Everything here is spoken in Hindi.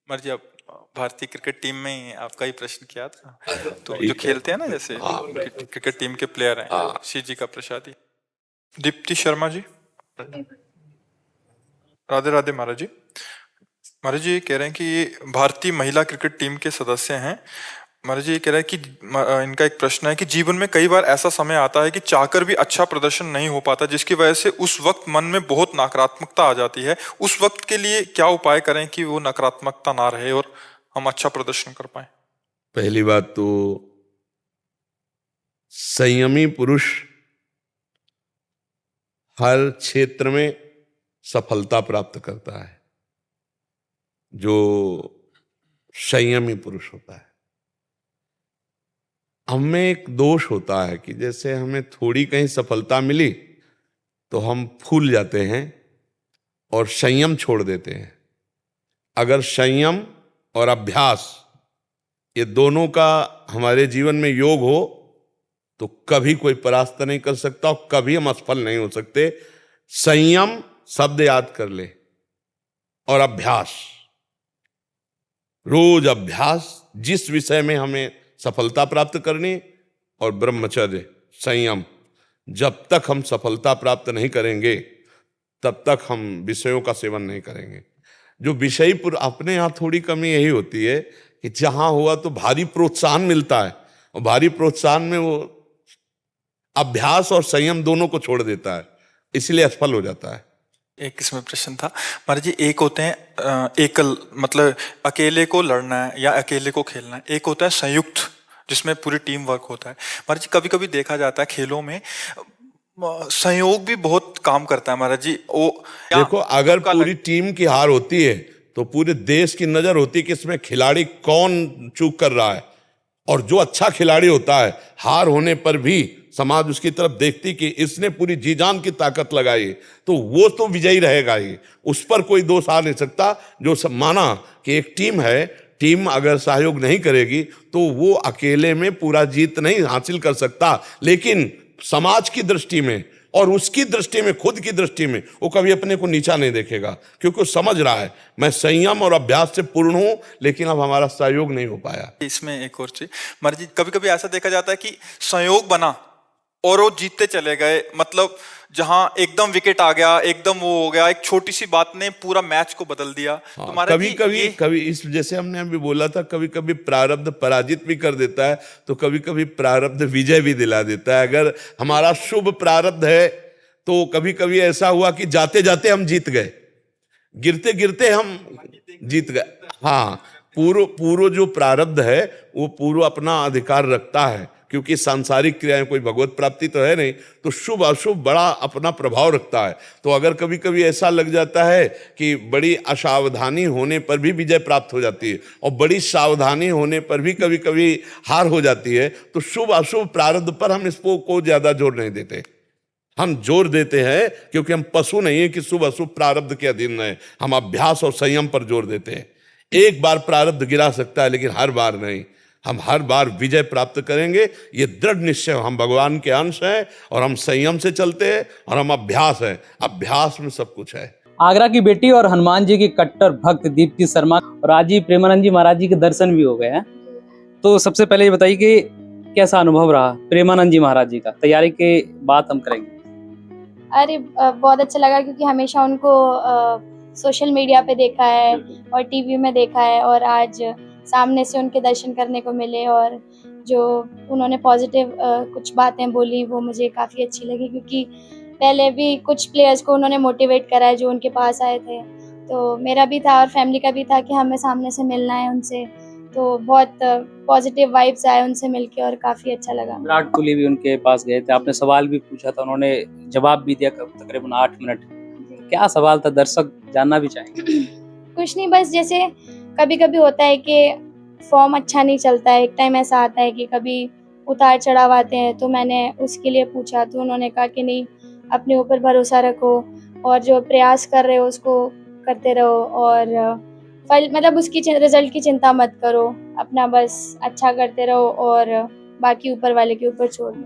कुमार जी, आप भारतीय क्रिकेट टीम में ही आपका ही प्रश्न किया था। तो जो ठीक है। खेलते हैं ना, जैसे क्रिकेट टीम के प्लेयर हैं, हाँ। सीजी का प्रसादी, दीप्ति शर्मा जी। राधे राधे महाराज जी। महाराज जी ये कह रहे हैं कि ये भारतीय महिला क्रिकेट टीम के सदस्य हैं। महाराज जी ये कह रहे हैं कि इनका एक प्रश्न है कि जीवन में कई बार ऐसा समय आता है कि चाहकर भी अच्छा प्रदर्शन नहीं हो पाता, जिसकी वजह से उस वक्त मन में बहुत नकारात्मकता आ जाती है। उस वक्त के लिए क्या उपाय करें कि वो नकारात्मकता ना रहे और हम अच्छा प्रदर्शन कर पाए? पहली बात तो संयमी पुरुष हर क्षेत्र में सफलता प्राप्त करता है। जो संयमी पुरुष होता है, हमें एक दोष होता है कि जैसे हमें थोड़ी कहीं सफलता मिली तो हम फूल जाते हैं और संयम छोड़ देते हैं। अगर संयम और अभ्यास ये दोनों का हमारे जीवन में योग हो तो कभी कोई परास्त नहीं कर सकता और कभी हम असफल नहीं हो सकते। संयम शब्द याद कर ले और अभ्यास, रोज अभ्यास, जिस विषय में हमें सफलता प्राप्त करनी, और ब्रह्मचर्य संयम। जब तक हम सफलता प्राप्त नहीं करेंगे तब तक हम विषयों का सेवन नहीं करेंगे। जो विषयी अपने यहाँ थोड़ी कमी यही होती है कि जहां हुआ तो भारी प्रोत्साहन मिलता है और भारी प्रोत्साहन में वो अभ्यास और संयम दोनों को छोड़ देता है, इसलिए असफल हो जाता है। एक इसमें प्रश्न था महाराज जी, एक होते हैं एकल, मतलब अकेले को लड़ना है या अकेले को खेलना है, एक होता है संयुक्त जिसमें पूरी टीम वर्क होता है। महाराज जी कभी कभी देखा जाता है खेलों में सहयोग भी बहुत काम करता है महाराज जी। वो देखो, अगर पूरी टीम की हार होती है तो पूरे देश की नजर होती है कि इसमें खिलाड़ी कौन चूक कर रहा है, और जो अच्छा खिलाड़ी होता है हार होने पर भी समाज उसकी तरफ देखती कि इसने पूरी जी जान की ताकत लगाई, तो वो तो विजयी रहेगा ही, उस पर कोई दोष आ नहीं सकता। जो सब माना कि एक टीम है, टीम अगर सहयोग नहीं करेगी तो वो अकेले में पूरा जीत नहीं हासिल कर सकता, लेकिन समाज की दृष्टि में और उसकी दृष्टि में, खुद की दृष्टि में, वो कभी अपने को नीचा नहीं देखेगा, क्योंकि वो समझ रहा है मैं संयम और अभ्यास से पूर्ण हूं, लेकिन अब हमारा सहयोग नहीं हो पाया। इसमें एक और चीज महाराज जी, कभी कभी ऐसा देखा जाता है कि संयोग बना और वो जीतते चले गए, मतलब जहां एकदम विकेट आ गया, एकदम वो हो गया, एक छोटी सी बात ने पूरा मैच को बदल दिया। हाँ, तो महाराज जी कभी इस, जैसे हमने अभी बोला था, कभी कभी प्रारब्ध पराजित भी कर देता है, तो कभी कभी प्रारब्ध विजय भी दिला देता है। अगर हमारा शुभ प्रारब्ध है तो कभी कभी ऐसा हुआ कि जाते जाते हम जीत गए, गिरते गिरते हम जीत गए। हाँ, पूर्व जो प्रारब्ध है वो पूर्व अपना अधिकार रखता है, क्योंकि सांसारिक क्रियाएं, कोई भगवत प्राप्ति तो है नहीं, तो शुभ अशुभ बड़ा अपना प्रभाव रखता है। तो अगर कभी कभी ऐसा लग जाता है कि बड़ी असावधानी होने पर भी विजय प्राप्त हो जाती है और बड़ी सावधानी होने पर भी कभी कभी हार हो जाती है, तो शुभ अशुभ प्रारब्ध पर हम इसको को ज्यादा जोर नहीं देते। हम जोर देते हैं क्योंकि हम पशु नहीं है कि शुभ अशुभ प्रारब्ध के अधीन रहे, हम अभ्यास और संयम पर जोर देते हैं। एक बार प्रारब्ध गिरा सकता है लेकिन हर बार नहीं। हम हर बार विजय प्राप्त करेंगे, ये दृढ़ निश्चय। हम भगवान के अंश हैं और हम संयम से चलते हैं और हम अभ्यास है, अभ्यास में सब कुछ है। आगरा की बेटी और हनुमान जी की कट्टर भक्त दीप्ति शर्मा और आज ही प्रेमानंद जी महाराज जी के दर्शन भी हो गए हैं। तो सबसे पहले ये बताइए कि कैसा अनुभव रहा प्रेमानंद जी महाराज जी का? तैयारी के बाद हम करेंगे। अरे बहुत अच्छा लगा, क्योंकि हमेशा उनको सोशल मीडिया पे देखा है और टीवी में देखा है, और आज सामने से उनके दर्शन करने को मिले, और जो उन्होंने पॉजिटिव कुछ बातें बोली वो मुझे काफ़ी अच्छी लगी, क्योंकि पहले भी कुछ प्लेयर्स को उन्होंने मोटिवेट करा है जो उनके पास आए थे। तो मेरा भी था और फैमिली का भी था कि हमें सामने से मिलना है उनसे, तो बहुत पॉजिटिव वाइब्स आए उनसे मिलके और काफ़ी अच्छा लगा। विराट कोहली भी उनके पास गए थे, आपने सवाल भी पूछा था, उन्होंने जवाब भी दिया तकरीबन 8 मिनट। क्या सवाल था, दर्शक जानना भी चाहेंगे? कुछ नहीं, बस जैसे कभी कभी होता है कि फॉर्म अच्छा नहीं चलता है, एक टाइम ऐसा आता है कि कभी उतार चढ़ाव आते हैं, तो मैंने उसके लिए पूछा, तो उन्होंने कहा कि नहीं, अपने ऊपर भरोसा रखो और जो प्रयास कर रहे हो उसको करते रहो, और फल मतलब उसकी रिजल्ट की चिंता मत करो, अपना बस अच्छा करते रहो और बाकी ऊपर वाले के ऊपर छोड़ दो।